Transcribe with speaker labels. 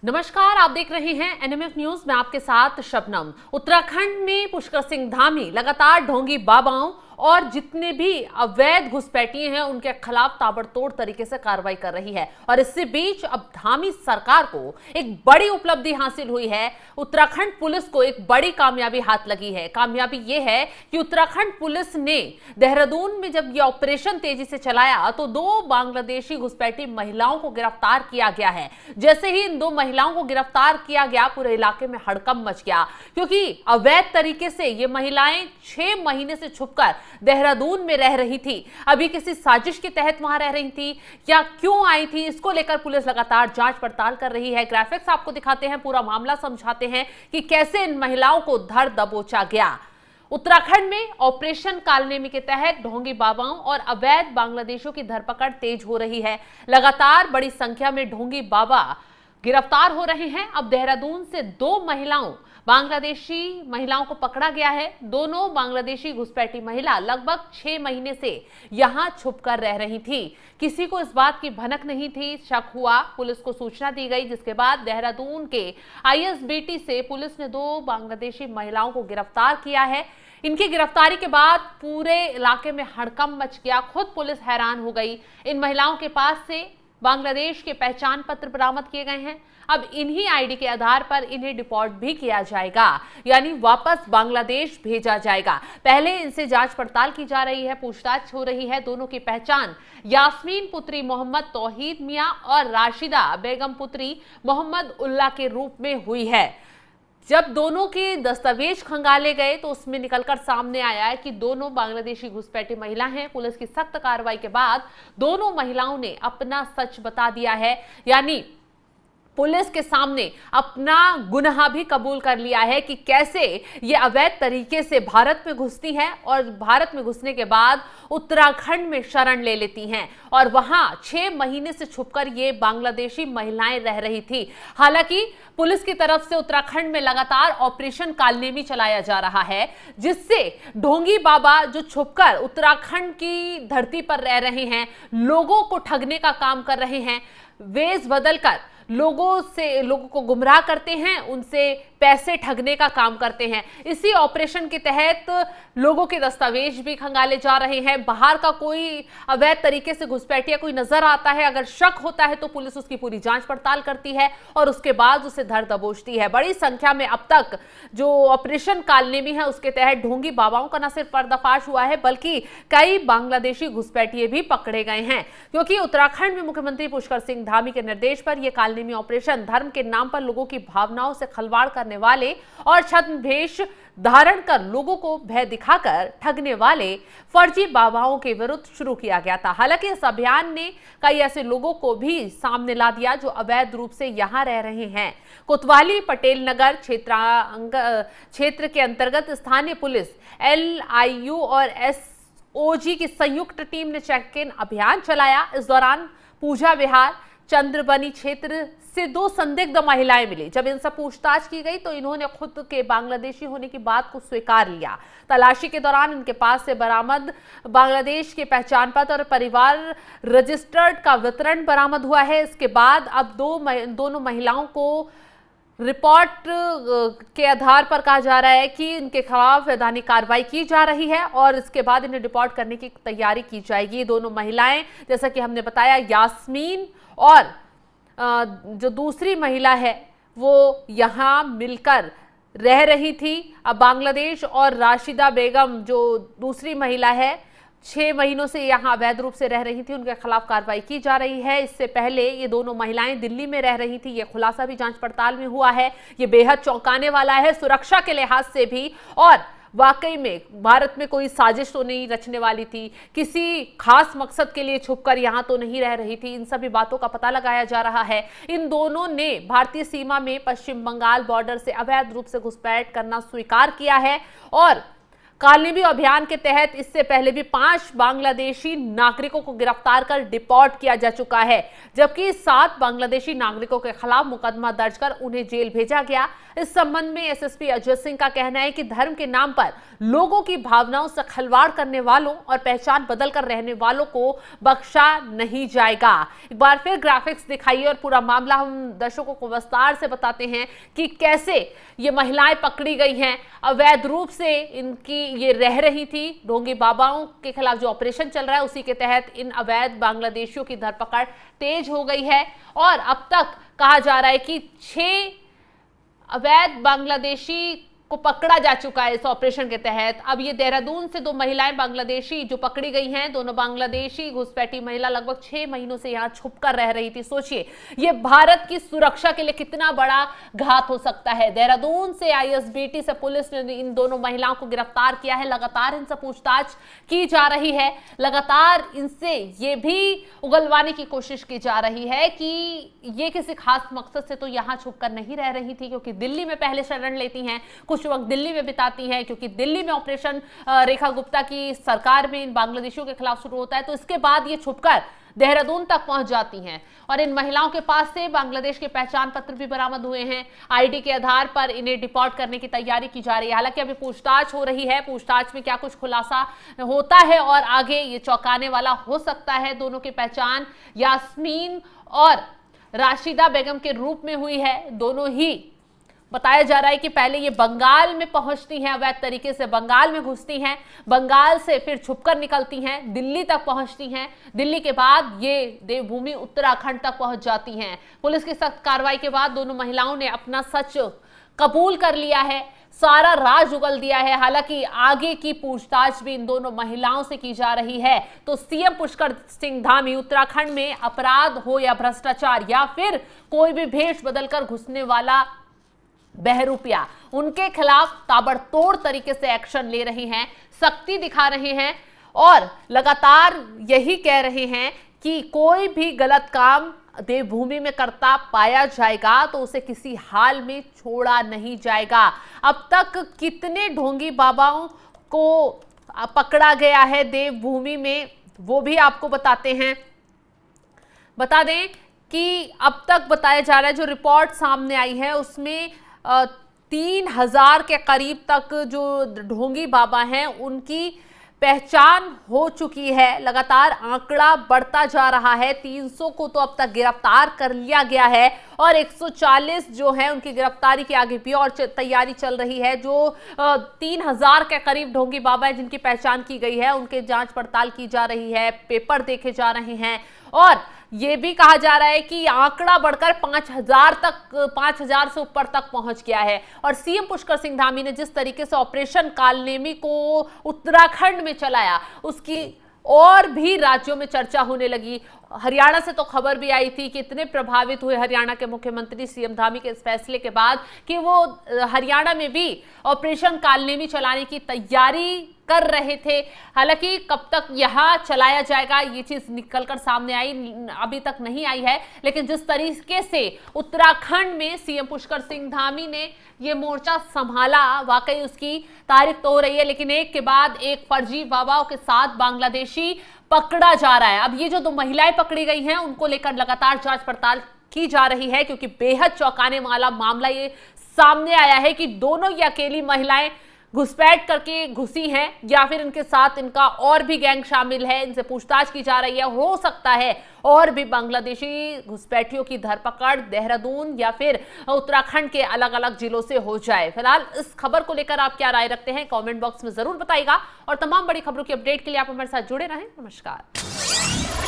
Speaker 1: नमस्कार, आप देख रहे हैं एनएमएफ न्यूज में आपके साथ शबनम। उत्तराखंड में पुष्कर सिंह धामी लगातार ढोंगी बाबाओं और जितने भी अवैध घुसपैठिए हैं उनके खिलाफ ताबड़तोड़ तरीके से कार्रवाई कर रही है। और इसी बीच अब धामी सरकार को एक बड़ी उपलब्धि हासिल हुई है। उत्तराखंड पुलिस को एक बड़ी कामयाबी हाथ लगी है। कामयाबी ये है कि उत्तराखंड पुलिस ने देहरादून में जब यह ऑपरेशन तेजी से चलाया तो 2 बांग्लादेशी घुसपैठी महिलाओं को गिरफ्तार किया गया है। जैसे ही इन 2 महिलाओं को गिरफ्तार किया गया, पूरे इलाके में हड़कंप मच गया, क्योंकि अवैध तरीके से ये महिलाएं 6 महीने से छुपकर देहरादून में रह रही थी। अभी किसी साजिश के तहत वहां रह रही थी या क्यों आई थी, इसको लेकर पुलिस लगातार जांच पड़ताल कर रही है। ग्राफिक्स आपको दिखाते हैं, पूरा मामला समझाते हैं कि कैसे इन महिलाओं को धर दबोचा गया। उत्तराखंड में ऑपरेशन कालनेमी के तहत ढोंगी बाबाओं और अवैध बांग्लादेशियों की धरपकड़ तेज हो रही है। लगातार बड़ी संख्या में ढोंगी बाबा गिरफ्तार हो रहे हैं। अब देहरादून से 2 बांग्लादेशी महिलाओं को पकड़ा गया है। दोनों बांग्लादेशी घुसपैठी महिला लगभग 6 महीने से यहां छुपकर रह रही थी। किसी को इस बात की भनक नहीं थी। शक हुआ, पुलिस को सूचना दी गई, जिसके बाद देहरादून के आईएसबीटी से पुलिस ने 2 बांग्लादेशी महिलाओं को गिरफ्तार किया है। इनकी गिरफ्तारी के बाद पूरे इलाके में हड़कंप मच गया। खुद पुलिस हैरान हो गई। इन महिलाओं के पास से बांग्लादेश के पहचान पत्र बरामद किए गए हैं। अब इन्हीं आईडी के आधार पर इन्हें डिपोर्ट भी किया जाएगा, यानी वापस बांग्लादेश भेजा जाएगा। पहले इनसे जांच पड़ताल की जा रही है, पूछताछ हो रही है। दोनों की पहचान यास्मीन पुत्री मोहम्मद तौहीद मियां और राशिदा बेगम पुत्री मोहम्मद उल्ला के रूप में हुई है। जब दोनों के दस्तावेज खंगाले गए तो उसमें निकलकर सामने आया है कि दोनों बांग्लादेशी घुसपैठी महिला हैं। पुलिस की सख्त कार्रवाई के बाद दोनों महिलाओं ने अपना सच बता दिया है, यानी पुलिस के सामने अपना गुनाह भी कबूल कर लिया है कि कैसे ये अवैध तरीके से भारत में घुसती हैं और भारत में घुसने के बाद उत्तराखंड में शरण ले लेती हैं और वहां 6 महीने से छुपकर ये बांग्लादेशी महिलाएं रह रही थी। हालांकि पुलिस की तरफ से उत्तराखंड में लगातार ऑपरेशन कालनेमी चलाया जा रहा है, जिससे ढोंगी बाबा जो छुपकर उत्तराखंड की धरती पर रह रहे हैं, लोगों को ठगने का काम कर रहे हैं, वेश बदलकर लोगों को गुमराह करते हैं, उनसे पैसे ठगने का काम करते हैं। इसी ऑपरेशन के तहत लोगों के दस्तावेज भी खंगाले जा रहे हैं। बाहर का कोई अवैध तरीके से घुसपैठिया कोई नजर आता है, अगर शक होता है तो पुलिस उसकी पूरी जांच पड़ताल करती है और उसके बाद उसे धर दबोचती है। बड़ी संख्या में अब तक जो ऑपरेशन कालनेमी है उसके तहत ढोंगी बाबाओं का न सिर्फ पर्दाफाश हुआ है बल्कि कई बांग्लादेशी घुसपैठिए भी पकड़े गए हैं, क्योंकि उत्तराखंड में मुख्यमंत्री पुष्कर सिंह धामी के निर्देश पर यह कालनेमी ऑपरेशन धर्म के नाम पर लोगों की भावनाओं से खिलवाड़ करने वाले और छद्मवेश धारण कर लोगों को भय दिखाकर ठगने वाले फर्जी बाबाओं के विरुद्ध शुरू किया गया था। हालांकि इस अभियान ने कई ऐसे लोगों को भी सामने ला दिया जो अवैध रूप से यहां रह रहे हैं। कोतवाली पटेल नगर क्षेत्र के अंतर्गत स्थानीय पुलिस, LIU और SOG की संयुक्त टीम ने चेक इन अभियान चलाया। इस दौरान पूजा विहार चंद्रबनी क्षेत्र से 2 संदिग्ध महिलाएं मिली। जब इनसे पूछताछ की गई तो इन्होंने खुद के बांग्लादेशी होने की बात को स्वीकार लिया। तलाशी के दौरान इनके पास से बरामद बांग्लादेश के पहचान पत्र और परिवार रजिस्टर्ड का वितरण बरामद हुआ है। इसके बाद अब दोनों महिलाओं को रिपोर्ट के आधार पर कहा जा रहा है कि इनके खिलाफ वैधानिक कार्रवाई की जा रही है और इसके बाद इन्हें रिपोर्ट करने की तैयारी की जाएगी। दोनों महिलाएं, जैसा कि हमने बताया, यास्मीन और जो दूसरी महिला है वो यहां मिलकर रह रही थी। अब बांग्लादेश और राशिदा बेगम जो दूसरी महिला है 6 महीनों से यहां अवैध रूप से रह रही थी, उनके खिलाफ कार्रवाई की जा रही है। इससे पहले ये दोनों महिलाएं दिल्ली में रह रही थी, ये खुलासा भी जांच पड़ताल में हुआ है। ये बेहद चौंकाने वाला है सुरक्षा के लिहाज से भी, और वाकई में भारत में कोई साजिश तो नहीं रचने वाली थी, किसी खास मकसद के लिए छुपकर यहां तो नहीं रह रही थी। इन सभी बातों का पता लगाया जा रहा है। इन दोनों ने भारतीय सीमा में पश्चिम बंगाल बॉर्डर से अवैध रूप से घुसपैठ करना स्वीकार किया है और कालनेमी अभियान के तहत इससे पहले भी 5 बांग्लादेशी नागरिकों को गिरफ्तार कर डिपोर्ट किया जा चुका है, जबकि 7 बांग्लादेशी नागरिकों के खिलाफ मुकदमा दर्ज कर उन्हें जेल भेजा गया। इस संबंध में एसएसपी अजय सिंह का कहना है कि धर्म के नाम पर लोगों की भावनाओं से खिलवाड़ करने वालों और पहचान बदल कर रहने वालों को बख्शा नहीं जाएगा। एक बार फिर ग्राफिक्स दिखाइए और पूरा मामला हम दर्शकों को विस्तार से बताते हैं कि कैसे ये महिलाएं पकड़ी गई हैं। अवैध रूप से इनकी ये रह रही थी। ढोंगी बाबाओं के खिलाफ जो ऑपरेशन चल रहा है उसी के तहत इन अवैध बांग्लादेशियों की धरपकड़ तेज हो गई है और अब तक कहा जा रहा है कि 6 अवैध बांग्लादेशी को पकड़ा जा चुका है इस ऑपरेशन के तहत। अब ये देहरादून से 2 महिलाएं बांग्लादेशी जो पकड़ी गई हैं, दोनों बांग्लादेशी घुसपैठी महिला लगभग 6 महीनों से यहाँ छुपकर रह रही थी। सोचिए ये भारत की सुरक्षा के लिए कितना बड़ा घात हो सकता है। देहरादून से आईएसबीटी से पुलिस ने इन दोनों महिलाओं को गिरफ्तार किया है। लगातार इनसे पूछताछ की जा रही है, लगातार इनसे ये भी उगलवाने की कोशिश की जा रही है कि ये किसी खास मकसद से तो यहाँ छुपकर नहीं रह रही थी, क्योंकि दिल्ली में पहले शरण लेती हैं, कुछ वक्त दिल्ली में बिताती हैं, क्योंकि दिल्ली में ऑपरेशन रेखा गुप्ता की सरकार में इन बांग्लादेशियों के खिलाफ शुरू होता है। तो इसके बाद ये छुपकर देहरादून तक पहुंच जाती हैं और इन महिलाओं के पास से बांग्लादेश के पहचान पत्र भी बरामद हुए हैं। आईडी के आधार पर इन्हें डिपोर्ट करने की तैयारी की जा रही है। हालांकि अभी पूछताछ हो रही है, पूछताछ में क्या कुछ खुलासा होता है और आगे ये चौंकाने वाला हो सकता है। दोनों की पहचान यास्मीन और राशिदा बेगम के रूप में हुई है। दोनों ही बताया जा रहा है कि पहले ये बंगाल में पहुंचती हैं, अवैध तरीके से बंगाल में घुसती हैं, बंगाल से फिर छुपकर निकलती हैं, दिल्ली तक पहुंचती हैं, दिल्ली के बाद ये देवभूमि उत्तराखंड तक पहुंच जाती हैं। पुलिस की सख्त कार्रवाई के बाद दोनों महिलाओं ने अपना सच कबूल कर लिया है, सारा राज उगल दिया है। हालांकि आगे की पूछताछ भी इन दोनों महिलाओं से की जा रही है। तो सीएम पुष्कर सिंह धामी उत्तराखंड में अपराध हो या भ्रष्टाचार या फिर कोई भी भेष बदलकर घुसने वाला बहरूपिया, उनके खिलाफ ताबड़तोड़ तरीके से एक्शन ले रहे हैं, सख्ती दिखा रहे हैं और लगातार यही कह रहे हैं कि कोई भी गलत काम देवभूमि में करता पाया जाएगा तो उसे किसी हाल में छोड़ा नहीं जाएगा। अब तक कितने ढोंगी बाबाओं को पकड़ा गया है देवभूमि में, वो भी आपको बताते हैं। बता दें कि अब तक बताया जा रहा है, जो रिपोर्ट सामने आई है उसमें 3000 के करीब तक जो ढोंगी बाबा हैं उनकी पहचान हो चुकी है। लगातार आंकड़ा बढ़ता जा रहा है। 300 को तो अब तक गिरफ्तार कर लिया गया है और 140 जो है उनकी गिरफ्तारी के आगे भी और तैयारी चल रही है। जो 3000 के करीब ढोंगी बाबा है जिनकी पहचान की गई है, उनके जांच पड़ताल की जा रही है, पेपर देखे जा रहे हैं और ये भी कहा जा रहा है कि आंकड़ा बढ़कर 5000 से ऊपर तक पहुंच गया है। और सीएम पुष्कर सिंह धामी ने जिस तरीके से ऑपरेशन कालनेमी को उत्तराखंड में चलाया, उसकी और भी राज्यों में चर्चा होने लगी। हरियाणा से तो खबर भी आई थी कि इतने प्रभावित हुए हरियाणा के मुख्यमंत्री सीएम धामी के इस फैसले के बाद कि वो हरियाणा में भी ऑपरेशन कालनेमी चलाने की तैयारी कर रहे थे। हालांकि कब तक यहां चलाया जाएगा ये चीज निकलकर सामने आई अभी तक नहीं आई है, लेकिन जिस तरीके से उत्तराखंड में सीएम पुष्कर सिंह धामी ने ये मोर्चा संभाला, वाकई उसकी तारीफ तो हो रही है। लेकिन एक के बाद एक फर्जी बाबाओं के साथ बांग्लादेशी पकड़ा जा रहा है। अब ये जो 2 महिलाएं पकड़ी गई हैं उनको लेकर लगातार जांच पड़ताल की जा रही है, क्योंकि बेहद चौंकाने वाला मामला ये सामने आया है कि दोनों ही अकेली महिलाएं घुसपैठ करके घुसी हैं या फिर इनके साथ इनका और भी गैंग शामिल है। इनसे पूछताछ की जा रही है। हो सकता है और भी बांग्लादेशी घुसपैठियों की धरपकड़ देहरादून या फिर उत्तराखंड के अलग अलग जिलों से हो जाए। फिलहाल इस खबर को लेकर आप क्या राय रखते हैं कमेंट बॉक्स में जरूर बताइएगा और तमाम बड़ी खबरों की अपडेट के लिए आप हमारे साथ जुड़े रहें। नमस्कार।